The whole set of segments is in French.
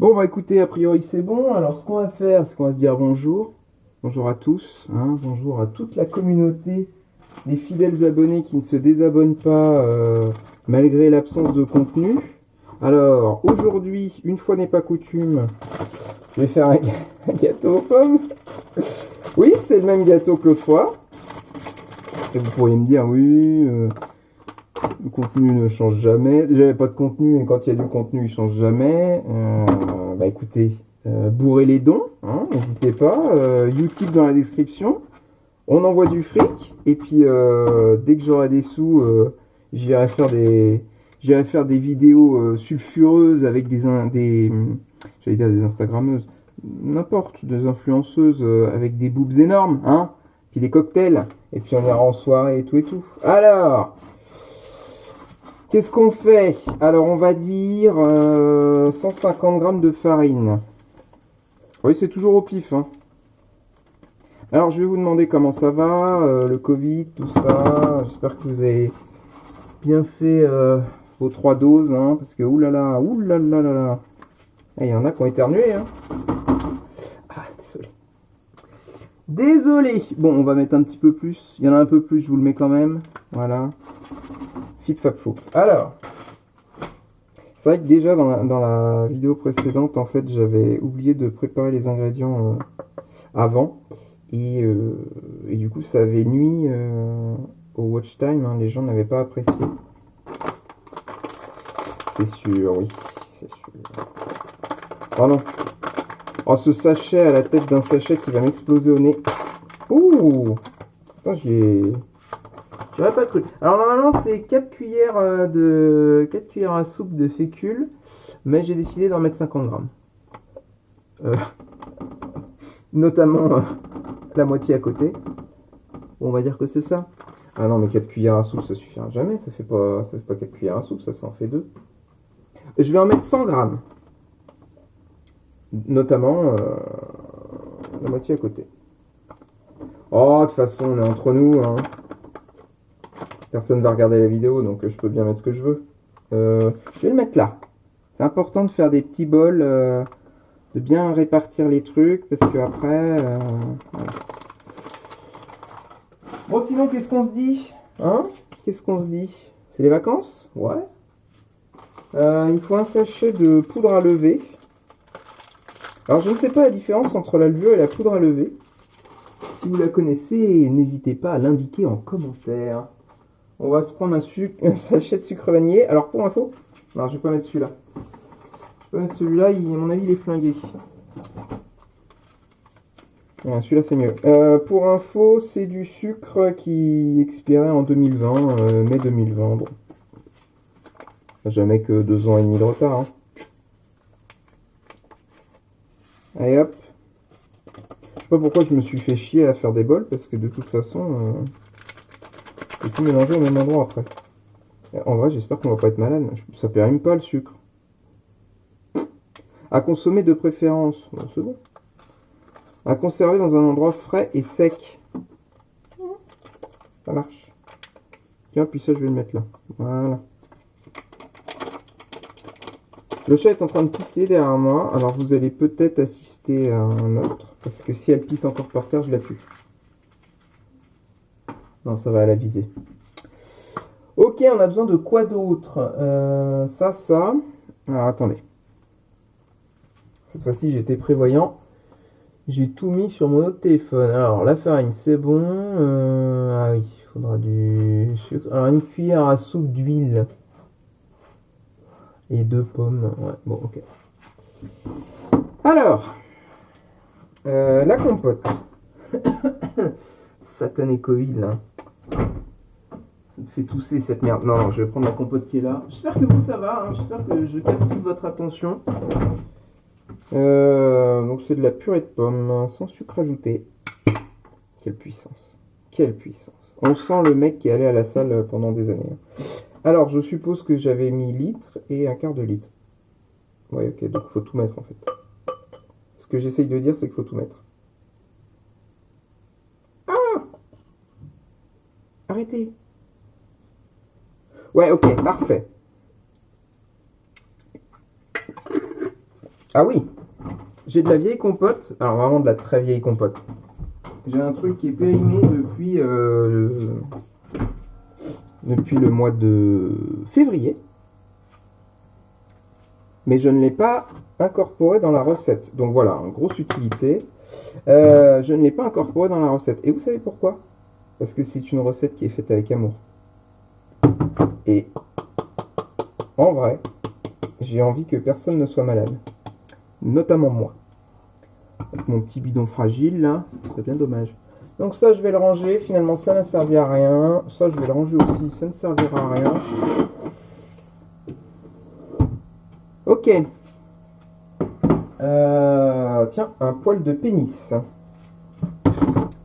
Bon, bah écoutez, a priori c'est bon. Alors, ce qu'on va faire, c'est qu'on va se dire bonjour. Bonjour à tous, hein, bonjour à toute la communauté des fidèles abonnés qui ne se désabonnent pas malgré l'absence de contenu. Alors, aujourd'hui, une fois n'est pas coutume, je vais faire un gâteau aux pommes. Oui, c'est le même gâteau que l'autre fois. Et vous pourriez me dire, oui, le contenu ne change jamais. Déjà, il n'y a pas de contenu, et quand il y a du contenu, il change jamais. Bah écoutez, bourrez les dons, hein, n'hésitez pas. Utip dans la description. On envoie du fric, et puis dès que j'aurai des sous, j'irai faire des vidéos sulfureuses avec j'allais dire des Instagrammeuses, n'importe, des influenceuses avec des boobs énormes, hein, puis des cocktails, et puis on ira en soirée et tout et tout. Alors, qu'est-ce qu'on fait? Alors, on va dire 150 grammes de farine. Oui, c'est toujours au pif, hein. Alors, je vais vous demander comment ça va, le Covid, tout ça. J'espère que vous avez bien fait vos 3 doses, hein, parce que oulala, oulala, là. Il y en a qui ont éternué, hein. Ah, désolé. Désolé. Bon, on va mettre un petit peu plus. Il y en a un peu plus, je vous le mets quand même. Voilà. Fip fap fou. Alors, c'est vrai que déjà dans la vidéo précédente, en fait, j'avais oublié de préparer les ingrédients avant. Et du coup, ça avait nui au watch time, hein. Les gens n'avaient pas apprécié. C'est sûr, oui, c'est sûr. Oh non. Oh, ce sachet à la tête d'un sachet qui va m'exploser au nez. Ouh. Putain, j'aurais pas cru. Alors normalement, c'est 4 cuillères à soupe de fécule, mais j'ai décidé d'en mettre 50 grammes. Notamment la moitié à côté. Bon, on va dire que c'est ça. Ah non, mais 4 cuillères à soupe, ça suffira jamais. Ça fait pas 4 cuillères à soupe, ça en fait 2. Je vais en mettre 100 grammes. Notamment la moitié à côté. Oh, de toute façon, on est entre nous, hein. Personne va regarder la vidéo, donc je peux bien mettre ce que je veux. Je vais le mettre là. C'est important de faire des petits bols, de bien répartir les trucs, parce que après... voilà. Bon, sinon, qu'est-ce qu'on se dit? Hein? Qu'est-ce qu'on se dit? C'est les vacances? Ouais. Il me faut un sachet de poudre à lever. Alors, je ne sais pas la différence entre la levure et la poudre à lever. Si vous la connaissez, n'hésitez pas à l'indiquer en commentaire. On va se prendre un sachet de sucre vanillé. Alors, pour info... Non, je vais pas mettre celui-là. Je vais pas mettre celui-là, à mon avis, il est flingué. Celui-là, c'est mieux. Pour info, c'est du sucre qui expirait en 2020, mai 2020. Bon. Jamais que 2 ans et demi de retard, hein. Allez hop. Je sais pas pourquoi je me suis fait chier à faire des bols, parce que de toute façon, je vais tout mélanger au même endroit après. En vrai, j'espère qu'on va pas être malade. Ça périme pas le sucre. À consommer de préférence. Bon, c'est bon. À conserver dans un endroit frais et sec. Ça marche. Tiens, puis ça, je vais le mettre là. Voilà. Le chat est en train de pisser derrière moi. Alors, vous allez peut-être assister à un autre. Parce que si elle pisse encore par terre, je la tue. Non, ça va à la visée. Ok, on a besoin de quoi d'autre? Ça. Alors, attendez. Cette fois-ci, j'étais prévoyant. J'ai tout mis sur mon autre téléphone. Alors, la farine, c'est bon. Ah oui, il faudra du sucre. Alors, une cuillère à soupe d'huile. Et 2 pommes. Ouais, bon, ok. Alors, la compote. Satané Covid, là. Ça me fait tousser cette merde. Non, je vais prendre la compote qui est là. J'espère que vous, ça va. Hein. J'espère que je captive votre attention. Donc c'est de la purée de pommes sans sucre ajouté. Quelle puissance. Quelle puissance. On sent le mec qui est allé à la salle pendant des années. Alors je suppose que j'avais mis litre et un quart de litre. Ouais, ok, donc il faut tout mettre en fait. Ce que j'essaye de dire, c'est qu'il faut tout mettre. Ah! Arrêtez. Ouais, ok, parfait. Ah oui, j'ai de la vieille compote. Alors vraiment de la très vieille compote. J'ai un truc qui est périmé depuis le mois de février. Mais je ne l'ai pas incorporé dans la recette. Donc voilà, en grosse utilité. Je ne l'ai pas incorporé dans la recette. Et vous savez pourquoi? Parce que c'est une recette qui est faite avec amour. Et en vrai, j'ai envie que personne ne soit malade. Notamment moi. Avec mon petit bidon fragile là, ce serait bien dommage. Donc ça, je vais le ranger. Finalement, ça n'a servi à rien. Ça, je vais le ranger aussi. Ça ne servira à rien. Ok. Tiens, un poil de pénis.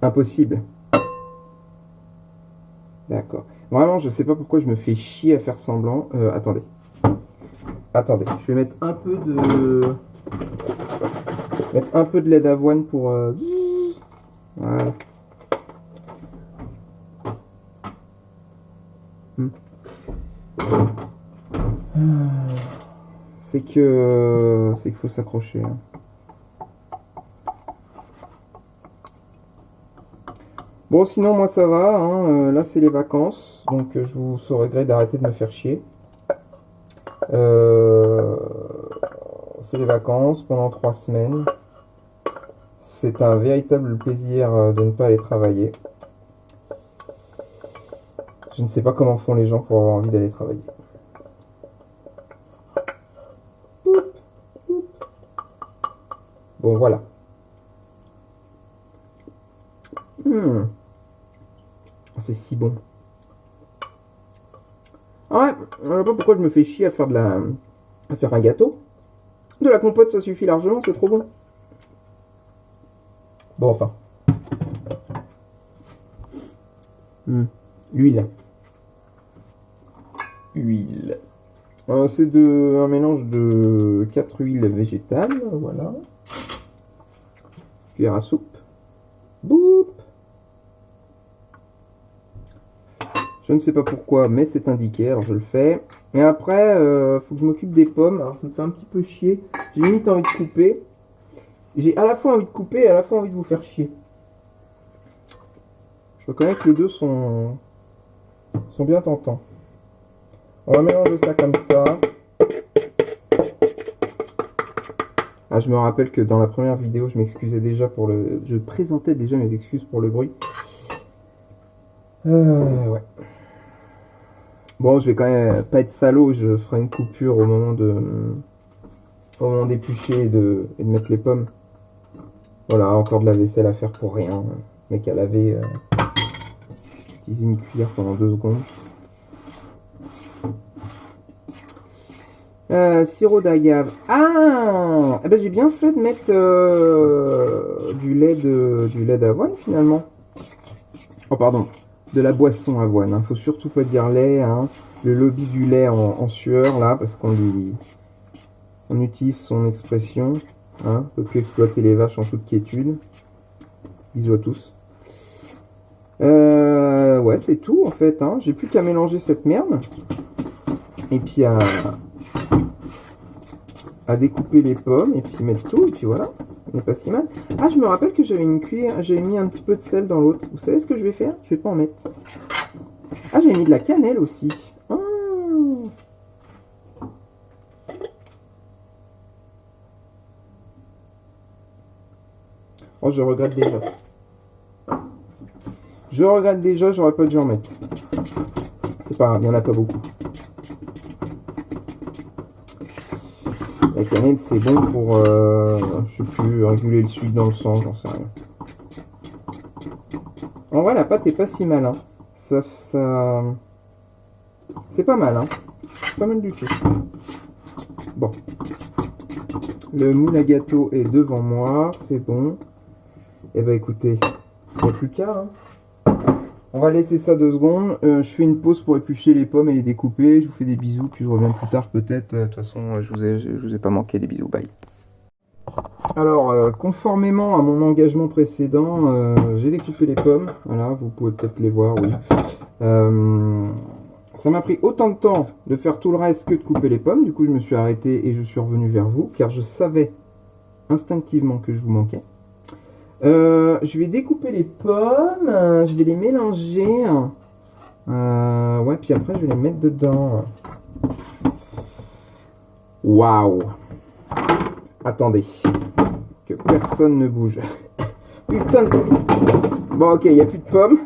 Impossible. D'accord. Vraiment, je sais pas pourquoi je me fais chier à faire semblant. Attendez. Attendez. Je vais mettre un peu de lait d'avoine pour... Voilà. C'est qu'il faut s'accrocher. Hein. Bon, sinon, moi, ça va. Hein. Là, c'est les vacances. Donc, je vous saurais gré d'arrêter de me faire chier. C'est les vacances pendant 3 semaines. C'est un véritable plaisir de ne pas aller travailler. Je ne sais pas comment font les gens pour avoir envie d'aller travailler. Bon, voilà. C'est si bon. Ah ouais, je sais pas pourquoi je me fais chier à faire à faire un gâteau. De la compote, ça suffit largement, c'est trop bon. Bon, enfin. L'huile. Huile. C'est un mélange de 4 huiles végétales, voilà. Cuillère à soupe. Boop. Je ne sais pas pourquoi, mais c'est indiqué, alors je le fais. Et après, faut que je m'occupe des pommes. Alors ça me fait un petit peu chier. J'ai limite envie de couper. J'ai à la fois envie de couper et à la fois envie de vous faire chier. Je reconnais que les deux sont bien tentants. On va mélanger ça comme ça. Ah, je me rappelle que dans la première vidéo, je m'excusais déjà pour le... Je présentais déjà mes excuses pour le bruit. Ouais. Bon, je vais quand même pas être salaud, je ferai une coupure au moment d'éplucher et de mettre les pommes. Voilà, encore de la vaisselle à faire pour rien. Mec à laver, utiliser une cuillère pendant 2 secondes. Sirop d'agave. Ah, eh ben, j'ai bien fait de mettre du lait d'avoine finalement. Oh pardon, de la boisson avoine. Hein. Faut surtout pas dire lait. Hein. Le lobby du lait en sueur là, parce qu'on utilise son expression. Hein. On peut plus exploiter les vaches en toute quiétude. Bisous à tous. Ouais, c'est tout en fait. Hein. J'ai plus qu'à mélanger cette merde. Et puis à découper les pommes et puis mettre tout et puis voilà, on n'est pas si mal. Ah, je me rappelle que j'avais une cuillère, j'avais mis un petit peu de sel dans l'autre. Vous savez ce que je vais faire? Je vais pas en mettre. Ah, j'avais mis de la cannelle aussi. Ah. Oh, je regrette déjà. Je regrette déjà, j'aurais pas dû en mettre. C'est pas grave, il n'y en a pas beaucoup. La cannelle, c'est bon pour, je sais plus, réguler le sucre dans le sang, j'en sais rien. En vrai, la pâte est pas si mal, hein. Ça... C'est pas mal, hein. C'est pas mal du tout. Bon. Le moule à gâteau est devant moi, c'est bon. Et bah écoutez, il n'y a plus qu'à, hein. On va laisser ça 2 secondes. Je fais une pause pour éplucher les pommes et les découper. Je vous fais des bisous, puis je reviens plus tard peut-être. De toute façon, je vous ai pas manqué des bisous. Bye. Alors, conformément à mon engagement précédent, j'ai découpé les pommes. Voilà, vous pouvez peut-être les voir, oui. Ça m'a pris autant de temps de faire tout le reste que de couper les pommes. Du coup, je me suis arrêté et je suis revenu vers vous, car je savais instinctivement que je vous manquais. Je vais découper les pommes, je vais les mélanger. Ouais, puis après, je vais les mettre dedans. Waouh! Attendez, que personne ne bouge. Putain de... Bon, ok, il n'y a plus de pommes.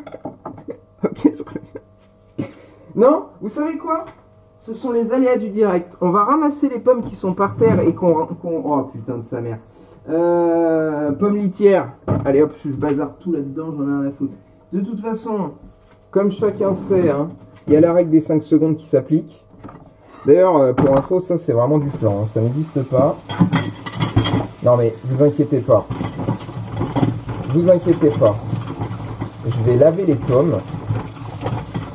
Ok, je reviens. Non, vous savez quoi? Ce sont les aléas du direct. On va ramasser les pommes qui sont par terre et qu'on... Oh putain de sa mère. Pommes litières. Allez hop, je bazarde tout là-dedans, j'en ai rien à foutre. De toute façon, comme chacun sait, hein, il y a la règle des 5 secondes qui s'applique. D'ailleurs, pour info, ça c'est vraiment du flan, hein, ça n'existe pas. Non mais, vous inquiétez pas. Vous inquiétez pas. Je vais laver les pommes.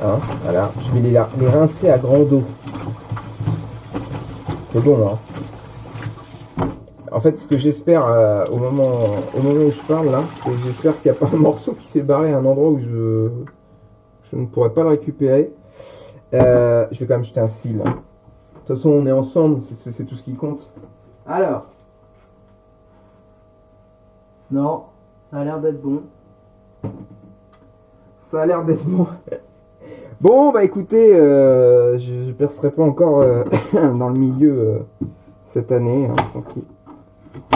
Hein, voilà, je vais les rincer à grande eau. C'est bon, hein. En fait, ce que j'espère au moment où je parle là, c'est que j'espère qu'il n'y a pas un morceau qui s'est barré à un endroit où je ne pourrais pas le récupérer. Je vais quand même jeter un cil. De toute façon, on est ensemble, c'est tout ce qui compte. Alors. Non, ça a l'air d'être bon. Ça a l'air d'être bon. Bon, bah écoutez, je ne percerai pas encore dans le milieu cette année. Hein, tant pis.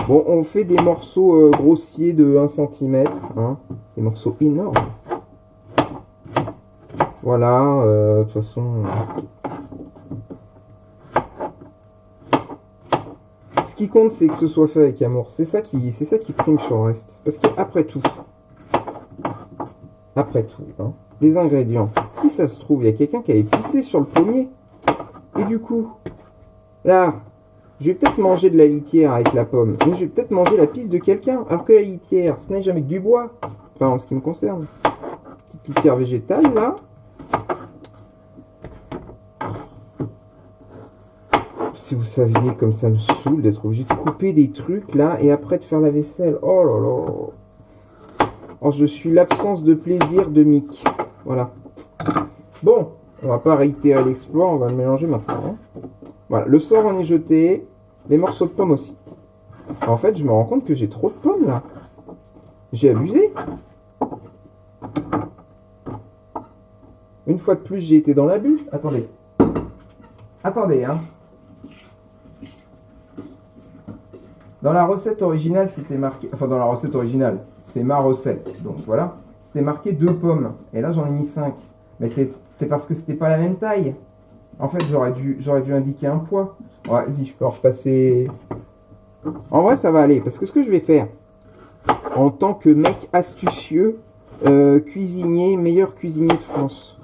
Bon, on fait des morceaux grossiers de 1 cm. Hein, des morceaux énormes. Voilà, de toute façon... Ce qui compte, c'est que ce soit fait avec amour. C'est ça qui prime sur le reste. Parce qu'après tout, hein, les ingrédients, si ça se trouve, il y a quelqu'un qui avait pissé sur le pommier. Et du coup, là, je vais peut-être manger de la litière avec la pomme, mais je vais peut-être manger la pisse de quelqu'un. Alors que la litière, ce n'est jamais que du bois. Enfin, en ce qui me concerne. Petite litière végétale, là. Si vous saviez comme ça me saoule d'être obligé de couper des trucs là et après de faire la vaisselle. Oh là là. Oh, je suis l'absence de plaisir de Mick. Voilà. Bon, on va pas réitérer l'exploit, on va le mélanger maintenant. Hein. Voilà, le sort en est jeté. Les morceaux de pommes aussi. En fait, je me rends compte que j'ai trop de pommes là. J'ai abusé. Une fois de plus, j'ai été dans l'abus. Attendez. Attendez, hein. Dans la recette originale, c'était marqué... Enfin, dans la recette originale, c'est ma recette. Donc, voilà. C'était marqué 2 pommes. Et là, j'en ai mis 5. Mais c'est parce que c'était pas la même taille. En fait, j'aurais dû indiquer un poids. Ouais, vas-y, je peux en repasser... En vrai, ça va aller. Parce que ce que je vais faire, en tant que mec astucieux, cuisinier, meilleur cuisinier de France,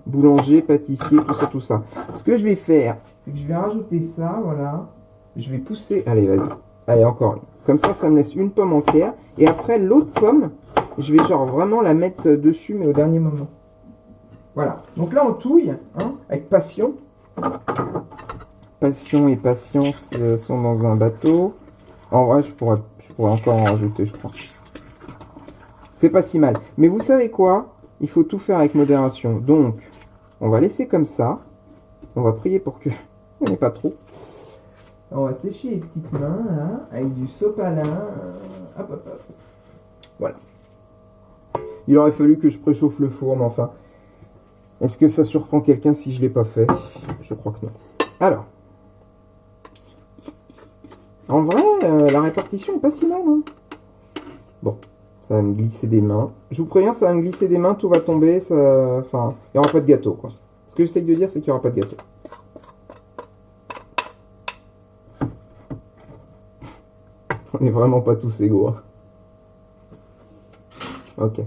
boulanger, pâtissier, tout ça. Ce que je vais faire, c'est que je vais rajouter ça, voilà... Je vais pousser... Allez, vas-y. Allez, encore une. Comme ça me laisse une pomme entière. Et après, l'autre pomme, je vais genre vraiment la mettre dessus, mais au dernier moment. Voilà. Donc là, on touille, hein, avec passion. Passion et patience sont dans un bateau. En vrai, je pourrais encore en rajouter, je crois. C'est pas si mal. Mais vous savez quoi? Il faut tout faire avec modération. Donc, on va laisser comme ça. On va prier pour que... Il n'y en ait pas trop. On va sécher les petites mains, là, avec du sopalin. Hop, hop, hop. Voilà. Il aurait fallu que je préchauffe le four, mais enfin... Est-ce que ça surprend quelqu'un si je ne l'ai pas fait? Je crois que non. Alors. En vrai, la répartition est pas si mal, hein. Bon. Ça va me glisser des mains. Je vous préviens, ça va me glisser des mains, tout va tomber, ça... Enfin, il n'y aura pas de gâteau, quoi. Ce que j'essaye de dire, c'est qu'il n'y aura pas de gâteau. On n'est vraiment pas tous égaux. Hein. Ok.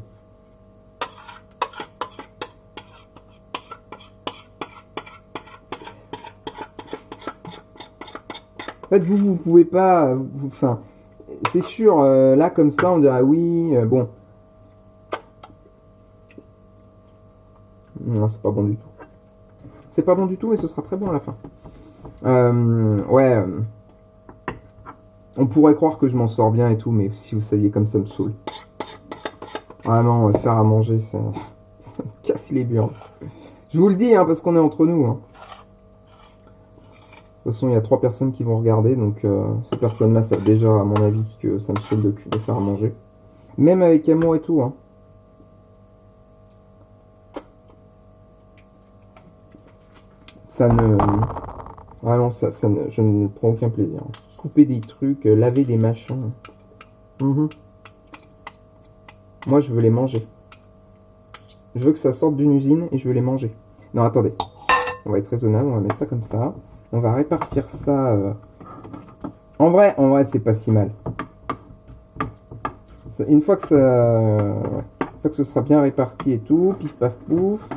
En fait, vous pouvez pas... Enfin, c'est sûr, là, comme ça, on dirait oui, bon. Non, c'est pas bon du tout. C'est pas bon du tout, mais ce sera très bon à la fin. Ouais... On pourrait croire que je m'en sors bien et tout, mais si vous saviez comme ça me saoule. Vraiment, faire à manger, ça me casse les burnes. Je vous le dis, hein, parce qu'on est entre nous. Hein. De toute façon, il y a 3 personnes qui vont regarder, donc ces personnes-là savent déjà, à mon avis, que ça me saoule de faire à manger. Même avec amour et tout. Hein. Ça ne... Vraiment, je ne prends aucun plaisir. Couper des trucs, laver des machins. Moi, je veux les manger. Je veux que ça sorte d'une usine et je veux les manger. Non, attendez. On va être raisonnable, on va mettre ça comme ça. On va répartir ça. En vrai, c'est pas si mal. Une fois que ça... Une fois que ce sera bien réparti et tout, pif paf pouf.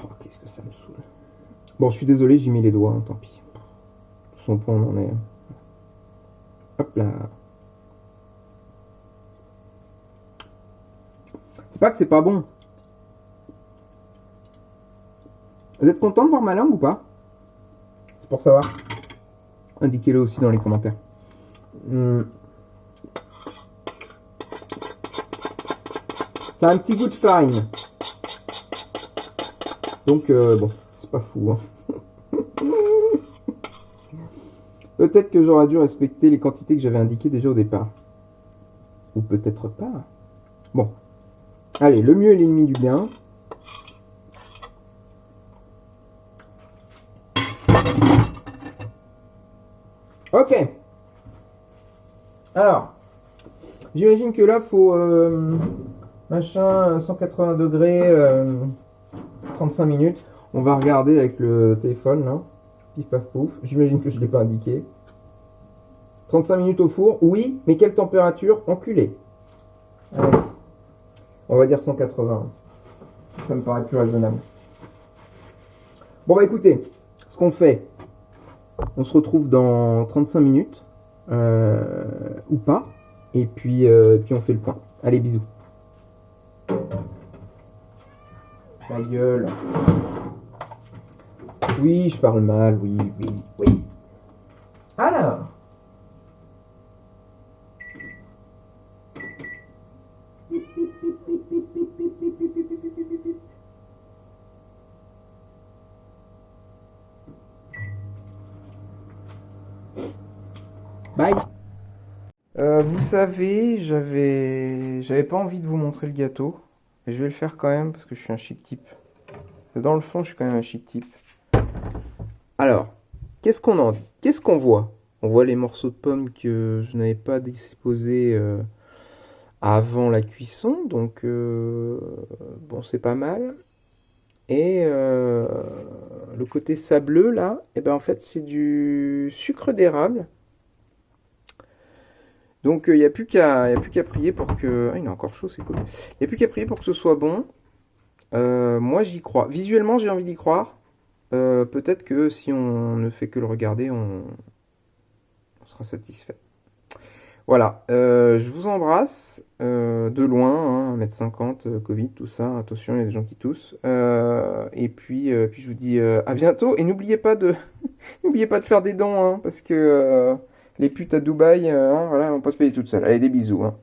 Oh, qu'est-ce que ça me saoule. Bon, je suis désolé, j'ai mis les doigts, hein, tant pis. Son point, on en est. Hop là. C'est pas que c'est pas bon. Vous êtes content de voir ma langue ou pas? C'est pour savoir. Indiquez-le aussi dans les commentaires. Ça a un petit goût de farine. Donc, bon, c'est pas fou. Hein. Peut-être que j'aurais dû respecter les quantités que j'avais indiquées déjà au départ. Ou peut-être pas. Bon. Allez, le mieux est l'ennemi du bien. Ok. Alors, j'imagine que là, faut machin 180 degrés, 35 minutes. On va regarder avec le téléphone là. Pif paf pouf. J'imagine que je ne l'ai pas indiqué. 35 minutes au four, oui, mais quelle température? Enculé. Allez. On va dire 180. Ça me paraît plus raisonnable. Bon bah écoutez, ce qu'on fait, on se retrouve dans 35 minutes, ou pas, et puis on fait le point. Allez, bisous. Ma gueule. Oui, je parle mal, oui. Alors. Bye. Vous savez, j'avais pas envie de vous montrer le gâteau, mais je vais le faire quand même parce que je suis un chic type. Dans le fond, je suis quand même un chic type. Alors, qu'est-ce qu'on en dit? Qu'est-ce qu'on voit? On voit les morceaux de pommes que je n'avais pas disposés avant la cuisson, donc bon, c'est pas mal. Et le côté sableux là, et ben en fait c'est du sucre d'érable. Donc il n'y a plus qu'à prier pour que... Ah, il est encore chaud, c'est cool. Il n'y a plus qu'à prier pour que ce soit bon. Moi j'y crois. Visuellement j'ai envie d'y croire. Peut-être que si on ne fait que le regarder, on sera satisfait. Voilà, je vous embrasse de loin, hein, 1m50, Covid, tout ça, attention, il y a des gens qui toussent. Et puis je vous dis à bientôt. Et n'oubliez pas de n'oubliez pas de faire des dons, hein, parce que les putes à Dubaï, hein, voilà, on peut pas se payer toutes seules. Allez, des bisous. Hein.